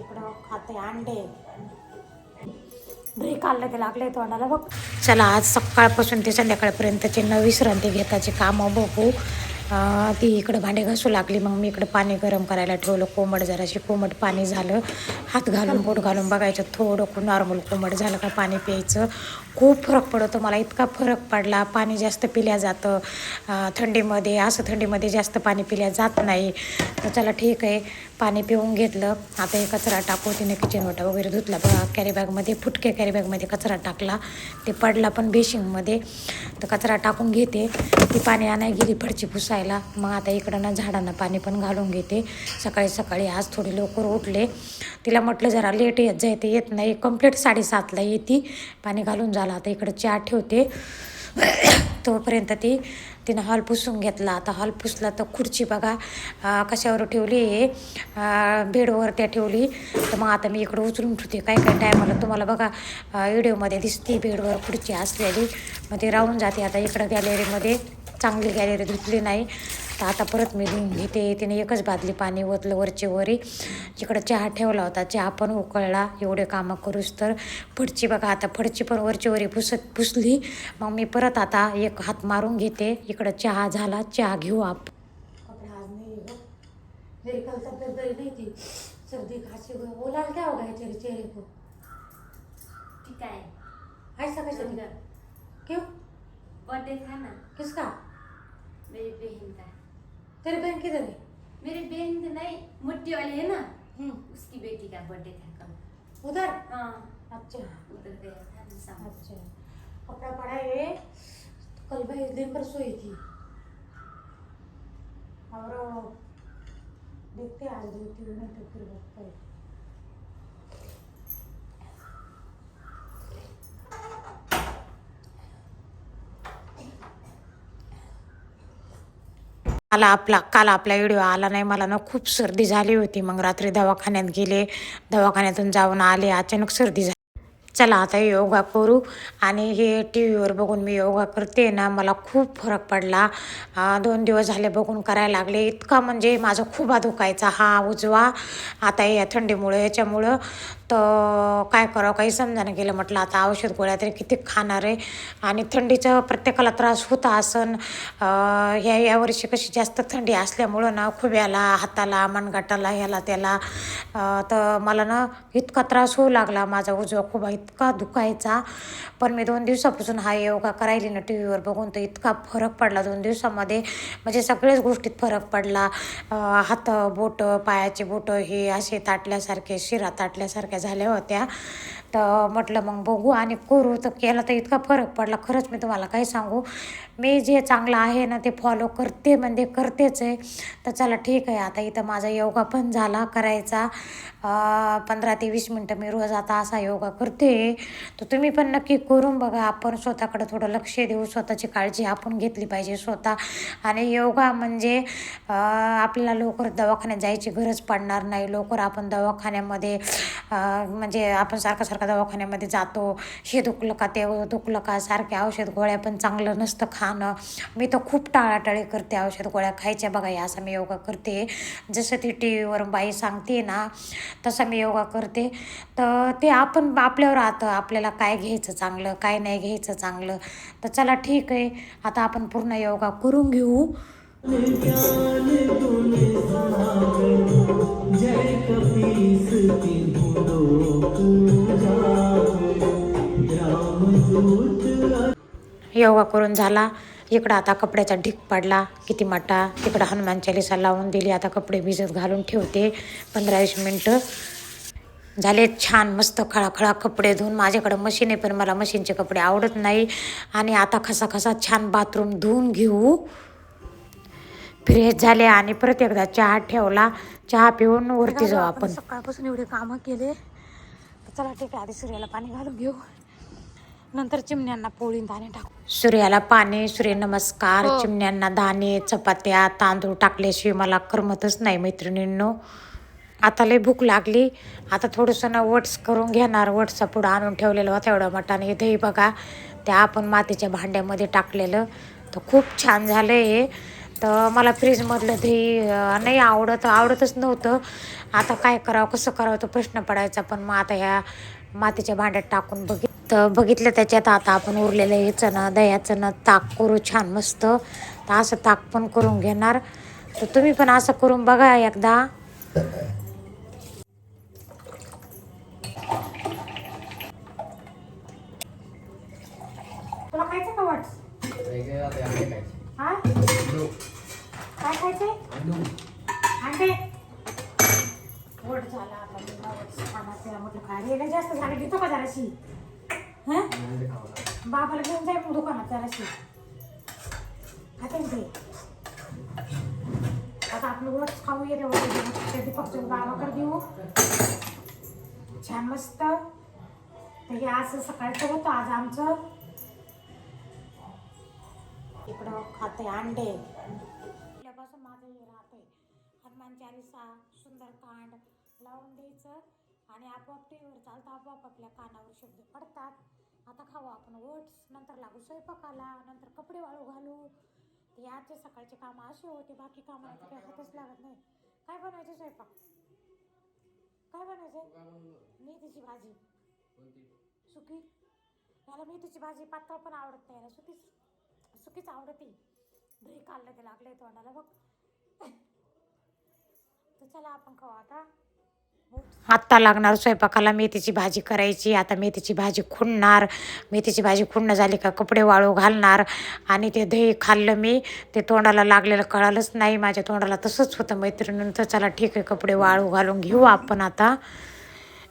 इकडं खाते अंडे. दही खाल्लं ते लागले तोंडाला बघ. चला आज सकाळपासून ते संध्याकाळपर्यंतचे न विश्रांती घेताचे कामं बघू. ती इकडं भांडे घासू लागली, मग मी इकडं पाणी गरम करायला ठेवलं. कोमट जराशी कोमट पाणी झालं. हात घालून बोट घालून बघायचं थोडं नॉर्मल कोमट झालं का पाणी प्यायचं. खूप फरक पडतो. मला इतका फरक पडला. पाणी जास्त पिल्या जातं थंडीमध्ये, असं थंडीमध्ये जास्त पाणी पिल्या जात नाही. तर चला ठीक आहे, पाणी पिऊन घेतलं. आता हे कचरा टाकू. तिने किचन वाटा वगैरे धुतला बघा. कॅरीबॅगमध्ये फुटके कॅरीबॅगमध्ये कचरा टाकला. ते पडला पण बेशिंगमध्ये. तर कचरा टाकून घेते. ती पाणी आणायला गेली फडची पुसायला. मग आता इकडं ना झाडांना पाणी पण घालून घेते. सकाळी सकाळी आज थोडी लवकर उठले. तिला म्हटलं जरा लेट येत जाय, ते येत नाही. कंप्लीट 7:30ला येते. पाणी घालून झालं. आता इकडं चहा ठेवते. तोपर्यंत तिनं हॉल पुसून घेतला. आता हॉल पुसला तर खुर्ची बघा कशावर ठेवली आहे, बेडवर त्या ठेवली. तर मग आता मी इकडं उचलून ठेवते. काय टायमाला तुम्हाला बघा व्हिडिओमध्ये दिसते बेडवर खुर्ची असलेली, मग ते राहून जाते. आता इकडं गॅलरीमध्ये चांगली गॅलरी धुतली नाही, तर आता परत मी धुवून घेते. तिने एकच बादली पाणी ओतलं वरचे वरी. इकडं चहा ठेवला होता, चहा पण उकळला. एवढे कामं करूच तर फडची बघा, आता फडची पण वरची वरी पुसली. मग मी परत आता एक हात मारून घेते. इकडं चहा झाला, चहा घेऊ आप. कपडा आज नाही मेरी कल तबियत बरी नहीं थी, सर्दी खांसी हुई. बोला क्या हो गया तेरे चेहरे को? ठीक है। ऐसा कैसे? क्यों? बर्थडे था ना किसका? मेरी बहन का। तेरी बहन किधर है? मेरी बहन तो नहीं, मोटी वाली है ना, उसकी बेटी का बर्थडे था कल। उधर? हाँ, अच्छा उधर गया था ना शाम। अच्छा, कपड़ा पड़ा है। कल भाई दिन पर सोई थी और देखते आज धोती हूँ, नहीं तो फिर वक्त है। काल आपला व्हिडिओ आला नाही. मला ना खूप सर्दी झाली होती. मग रात्री दवाखान्यात गेले. दवाखान्यातून जाऊन आले. अचानक सर्दी झाली. चला आता योगा करू. आणि हे टी व्हीवर बघून मी योगा करते ना, मला खूप फरक पडला. 2 दिवस झाले बघून करायला लागले. इतका म्हणजे माझा खूप दुखायचा हा उजवा. आता या थंडीमुळे याच्यामुळं तर काय करावं काही समजायला गेलं. म्हटलं आता औषध गोळ्या तरी किती खाणार आहे. आणि थंडीचा प्रत्येकाला त्रास होता असन. यावर्षी कशी जास्त थंडी असल्यामुळं ना खुब्याला, हाताला, मनगटाला, ह्याला त्याला तर मला ना इतका त्रास होऊ लागला. माझा उजवा खूप इतका दुखायचा. पण मी 2 दिवसापासून हा योगा करायली ना टी व्हीवर बघून, तर इतका फरक पडला 2 दिवसामध्ये. म्हणजे सगळ्याच गोष्टीत फरक पडला. हात बोटं, पायाचे बोटं हे असे ताटल्यासारखे, शिरा ताटल्यासारख्या झाल्या होत्या. तर म्हटलं मग बघू आणि करू. तर केला तर इतका फरक पडला. खरंच मी तुम्हाला काय सांगू, मी जे चांगलं आहे ना ते फॉलो करते, म्हणजे करतेच आहे. तर चला ठीक आहे. आता इथं माझा योगा पण झाला करायचा. 15 ते 20 मिनटं मी रोज आता असा योगा करते. तर तुम्ही पण नक्की करून बघा. आपण स्वतःकडे थोडं लक्ष देऊ. स्वतःची काळजी आपण घेतली पाहिजे स्वतः. आणि योगा म्हणजे आपल्याला लवकर दवाखान्यात जायची गरज पडणार नाही. लवकर आपण दवाखान्यामध्ये म्हणजे आपण सारखं दवाखान्यामध्ये जातो. हे दुखलं का ते दुखलं का, सारखे औषध गोळ्या पण चांगलं नसतं खाणं. मी तर खूप टाळाटाळी करते औषध गोळ्या खायच्या बघा. या असं मी योगा करते. जसं ती टी व्हीवर बाई सांगते ना तसं मी योगा करते. तर ते आपण आपल्यावर राहतं, आपल्याला काय घ्यायचं चांगलं, काय नाही घ्यायचं चांगलं. तर चला ठीक आहे, आता आपण पूर्ण योगा करून घेऊ. योगा करून झाला. इकडं आता कपड्याचा ढीग पडला किती मोठा. तिकडं हनुमान चालीसा लावून दिली. आता कपडे भिजत घालून ठेवते. 15-20 मिनटं झाले. छान मस्त खळाखळा कपडे धुवून. माझ्याकडं मशीन आहे पण मला मशीनचे कपडे आवडत नाही. आणि आता खसा छान बाथरूम धुवून घेऊ. फ्रेश झाले आणि परत एकदा चहा ठेवला. चहा पिऊन वरती जाऊ आपण. सकाळपासून एवढे कामं केले. चला ठीक आहे, आधी सूर्याला पाणी घालून घेऊ, नंतर चिमण्यांना पोळी दाणे टाकू. सूर्याला पाणी, सूर्यनमस्कार, चिमण्यांना दाणे, चपात्या, तांदूळ टाकल्याशिवाय मला करमतच नाही मैत्रिणींनो. आता लय भूक लागली. आता थोडंसं ना वट्स करून घेणार. वट्सचा पुढं आणून ठेवलेलं होता एवढा मटाने. हे दही बघा, त्या आपण मातीच्या भांड्यामध्ये टाकलेलं. तर खूप छान झालं हे. तर मला फ्रीजमधलं दही नाही आवडतच नव्हतं. आता काय करावं कसं करावं तो प्रश्न पडायचा. पण मग आता ह्या मातीच्या भांड्यात टाकून बघितलं त्याच्यात आता आपण उरलेलं ह्याचं ना दह्याचं ना ताक करू छान मस्त. तर असं ताक पण करून घेणार. तर तुम्ही पण असं करून बघा एकदा. तुला खायचं का वट्स? हा? काय खायचंय? अंडे. वट झाला आता वट्स खाण्याचं म्हटलं काय रे जास्त झाले घेतो का जराशी? हा? बाबाला घेऊन जाय मग दुकानात जराशी. खाते ना ते. आता आपलं वट्स खाऊ येते वगैरे दीपकच्या बाबाकडे देऊ छान मस्त. तर हे असं सकाळचं होतं आज आमचं. इकडं खाते अंडे. आपल्यापासून माझं हे राहतंय हनुमान चालीसा सुंदरकांड लावून द्यायचं आणि आपोआप टीव्हीवर चालतं आपोआप आपल्या कानावर शब्द पडतात. आता खाऊ आपण ओट्स, नंतर लागू स्वयंपाकाला, नंतर कपडे वाळू घालू. ते आजचे सकाळचे कामं असे होते, बाकी कामाला तर काही हातच लागत नाही. काय बनायचं स्वयंपाक? काय बनायचं? मेथीची भाजी सुकी. याला मेथीची भाजी पातळ पण आवडत नाही, याला सुकीच आवडते. दही खाल्लं ते लागलंय तोंडाला बघ. तर चला आपण खाऊ आता. आत्ता लागणार स्वयंपाकाला मेथीची भाजी करायची. आता मेथीची भाजी खुडणार. मेथीची भाजी खुडणं झाली का कपडे वाळू घालणार. आणि ते दही खाल्लं मी ते तोंडाला लागलेलं कळालंच नाही. माझ्या तोंडाला तसंच होतं मैत्रिणींचं. चला ठीक आहे कपडे वाळू घालून घेऊ आपण आता.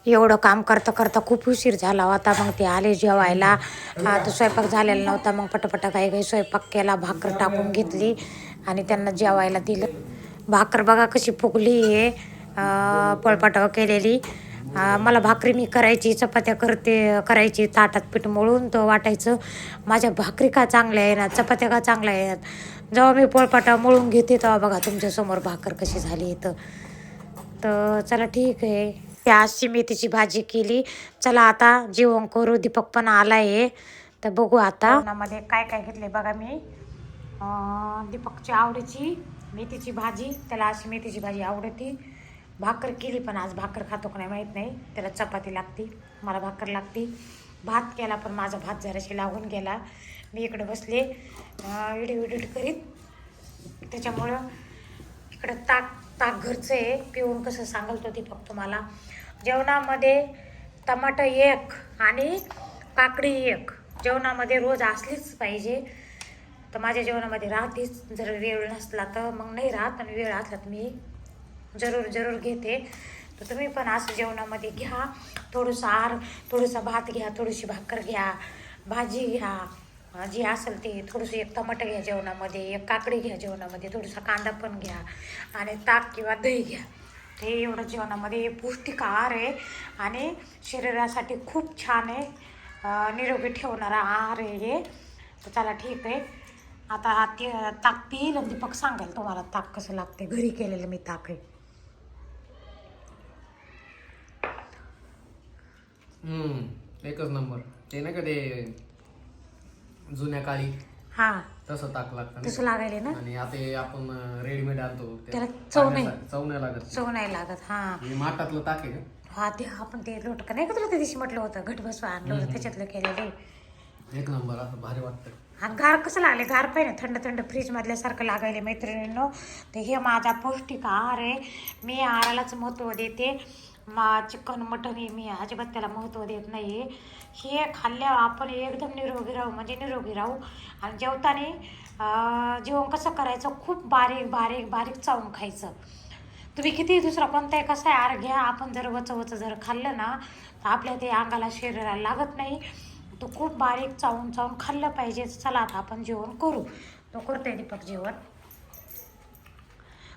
एवढं काम करता करता खूप उशीर झाला होता. मग ते आले जेवायला. तो स्वयंपाक झालेला नव्हता. मग पटापटा काही स्वयंपाक केला. भाकर टाकून घेतली आणि त्यांना जेवायला दिलं. भाकर बघा कशी फुगली आहे पळपाटावर केलेली. मला भाकरी मी करायची चपात्या करायची ताटात पीठ मळून तर वाटायचं माझ्या भाकरी का चांगल्या येणार चपात्या का चांगल्या येणार. जेव्हा मी पोळपाटा मळून घेते तेव्हा बघा तुमच्यासमोर भाकर कशी झाली इथं. तर चला ठीक आहे. त्या अशी मेथीची भाजी केली. चला आता जेवण करू. दीपक पण आला आहे तर बघू आता मध्ये काय काय घेतले बघा मी. दीपकची आवडीची मेथीची भाजी, त्याला अशी मेथीची भाजी आवडती. भाकर केली पण आज भाकर खातो का नाही माहीत नाही. त्याला चपाती लागती, मला भाकर लागती. भात केला पण माझा भात जराशी लागून गेला. मी इकडे बसले एडिट करीत. त्याच्यामुळं इकडं ताक घरचं आहे. पिऊन कसं सांगतो दीपक तुम्हाला. जेवणामध्ये टमाटर एक आणि काकडी एक जेवणामध्ये रोज असलीच पाहिजे. तर माझ्या जेवणामध्ये राहतेच. जर वेळ नसला तर मग नाही राहत आणि वेळ असला तर मी जरूर घेते. तर तुम्ही पण असं जेवणामध्ये घ्या. थोडंसं भात घ्या, थोडीशी भाकर घ्या, भाजी घ्या जी असेल ते. थोडंसं एक टमाटर घ्या जेवणामध्ये, एक काकडी घ्या जेवणामध्ये, थोडासा कांदा पण घ्या आणि ताक किंवा दही घ्या. हे एवढं जेवणामध्ये पौष्टिक आहार आहे आणि शरीरासाठी खूप छान आहे. निरोगी ठेवणारा आहार आहे हे. तर चला ठीक आहे. आता ते ताक पिईल आणि दीपक सांगेल तुम्हाला ताक कसं लागते. घरी केलेलं मी ताक आहे. एकच नंबर. ते नाही का ते जुन्या काळी हा तसं ताक लागतं तसं लागायले ना. आणि आता आपण रेडीमेड आणतो त्याला चव नाही लागत. चव नाही लागत. हा माठातलं ताक आहे का? हा ते आपण ते लोटकं नाही का तुला त्या दिवशी म्हटलं होतं घट बसवा आणलं होतं त्याच्यातलं केलेलं. एक नंबर. असं भारी वाटतं. आणि गार कसं लागले गार पाहिजे थंड थंड फ्रीजमधल्यासारखं लागायले मैत्रिणींनो. तर हे माझा पौष्टिक आहार आहे. मी आहारालाच महत्त्व देते. चिकन मटन हे मी अजिबात त्याला महत्त्व देत नाही. हे खाल्ल्यावर आपण एकदम निरोगी राहू म्हणजे निरोगी राहू. आणि जेवताना जेवण कसं करायचं खूप बारीक बारीक बारीक चावून खायचं. तुम्ही किती दुसरा कोणताही कसा आहार घ्या आपण जर वचं जर खाल्लं ना तर आपल्या ते अंगाला शरीराला लागत नाही. तो खूप बारीक चावून खाल्लं पाहिजे. चला आता आपण जेवण करू. तो करतोय दीपक जेवण.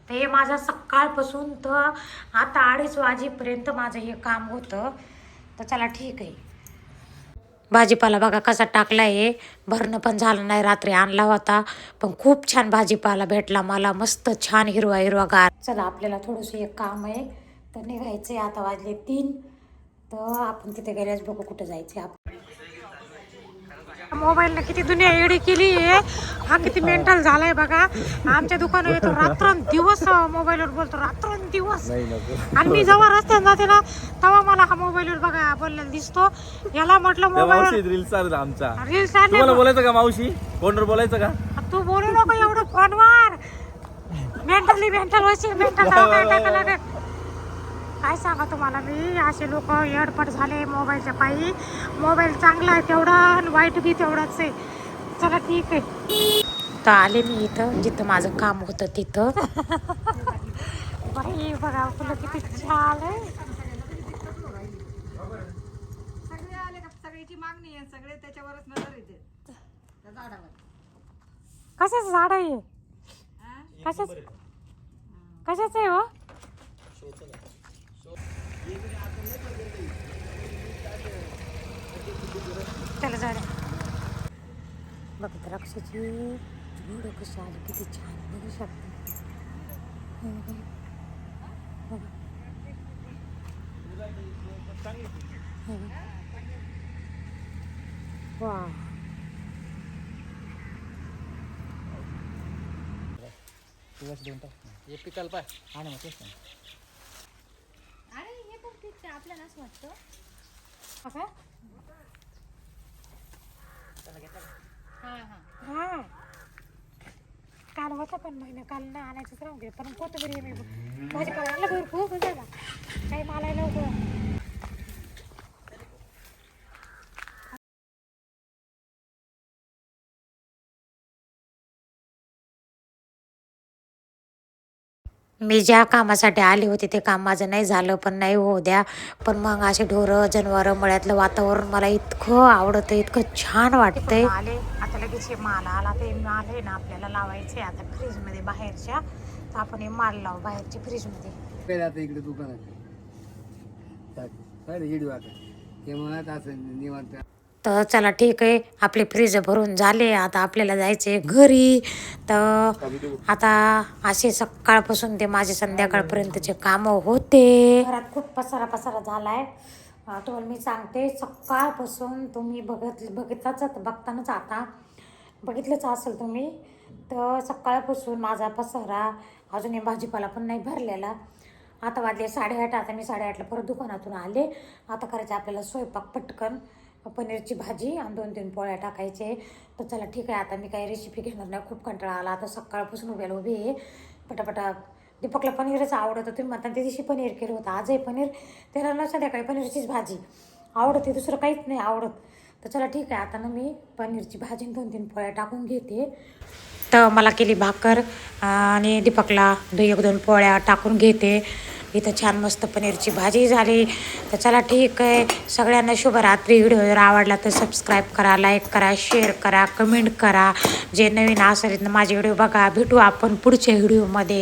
तर हे माझं सकाळपासून तर आता 2:30 वाजेपर्यंत माझं हे काम होतं. तर चला ठीक आहे. भाजीपाला बघा कसा टाकला आहे. भरणं पण झालं नाही. रात्री आणला होता पण खूप छान भाजीपाला भेटला मला. मस्त छान हिरवा गार. चला आपल्याला थोडंसं एक काम आहे तर निघायचं आहे. आता वाजले 3. तर आपण तिथे गेल्यास बघू कुठं जायचं आहे. मोबाईलने किती दुनिया एडी केली आहे. हा किती मेंटल झालाय बघा. आमच्या दुकानात येतो रात्रंदिवस मोबाईलवर बोलतो रात्रंदिवस. आणि मी जेव्हा रस्त्याने जाते ना तेव्हा मला हा मोबाईलवर बघा बोललेला दिसतो. याला म्हटलं मोबाईल रील्स आमचा रील्स तुम्हाला बोलायचं का मावशी फोनवर बोलायचं का तू बोलू नको एवढं फोनवर. मेंटल वशी मेंटल काय सांगा तुम्हाला मी. असे लोक एडपट झाले मोबाईलच्या पायी. मोबाईल चांगला आहे तेवढा आणि वाईट बी तेवढाच आहे. चला ठीक आहे. तर आले मी इथं जिथं माझं काम होतं तिथं. बाई बघा फुलं किती छान आहे. सगळे आले का सगळ्याची मागणी आहे सगळे त्याच्यावरच नजर येते त्या झाडावर. कशाचं झाड आहे कशाचं आहे हो. चला झाड बघ द्राक्षाची झाडं कशी आली किती छान बघू शकता. वा हे पिकाल पाय अरे हे पण ठीक आहे आपल्याला असं वाटतं. असं हा काल होता पण महिना काल ना आणायचंच राहून गेलं. पण कोथंबरी मी भाजीपाला आणला भरपूर झाला काही मला लवकर. मी ज्या कामासाठी आले होते ते काम माझं नाही झालं पण नाही होऊ द्या. पण मग असे ढोरं जनावरं मळ्यातलं वातावरण मला इतकं आवडतं इतकं छान वाटतंय. आले आता लगेच हे माल आला ते माल आहे ना आपल्याला लावायचे आता फ्रीजमध्ये बाहेरच्या. तर आपण हे माल लावू बाहेरच्या फ्रीजमध्ये. आता इकडे दुकानात हिडू आता हे म्हणत असं निवांत. तर चला ठीक आहे आपले फ्रीज भरून झाले. आता आपल्याला जायचे घरी. तर आता असे सकाळपासून ते माझे संध्याकाळपर्यंतचे कामं होते. घरात खूप पसारा झालाय. तुम्हाला मी सांगते सकाळपासून तुम्ही बघतानाच आता बघितलंच असेल तुम्ही. तर सकाळपासून माझा पसारा अजून भाजीपाला पण नाही भरलेला. आता वाजले 8:30. आता मी 8:30ला परत दुकानातून आले. आता करायचं आपल्याला स्वयंपाक पटकन. पनीरची भाजी आणि 2-3 पोळ्या टाकायचे. तर चला ठीक आहे आता मी काही रेसिपी घेणार नाही. खूप कंटाळा आला. आता सकाळपासून उभी आहे पटापटा. दीपकला पनीरच आवडतं. तुम्ही म्हणता त्या दिवशी पनीर केलं होतं आजही पनीर. त्याला ना संध्याकाळी पनीरचीच भाजी आवडते दुसरं काहीच नाही आवडत. तर चला ठीक आहे आता ना मी पनीरची भाजी 2-3 पोळ्या टाकून घेते. तर मला केली भाकर आणि दीपकला 1-2 पोळ्या टाकून घेते. इथं छान मस्त पनीरची भाजी झाली. तर चला ठीक आहे. सगळ्यांना शुभरात्री. व्हिडिओ जर आवडला तर सबस्क्राईब करा, लाईक करा, शेअर करा, कमेंट करा. जे नवीन असेल माझे व्हिडिओ बघा. भेटू आपण पुढच्या व्हिडिओमध्ये.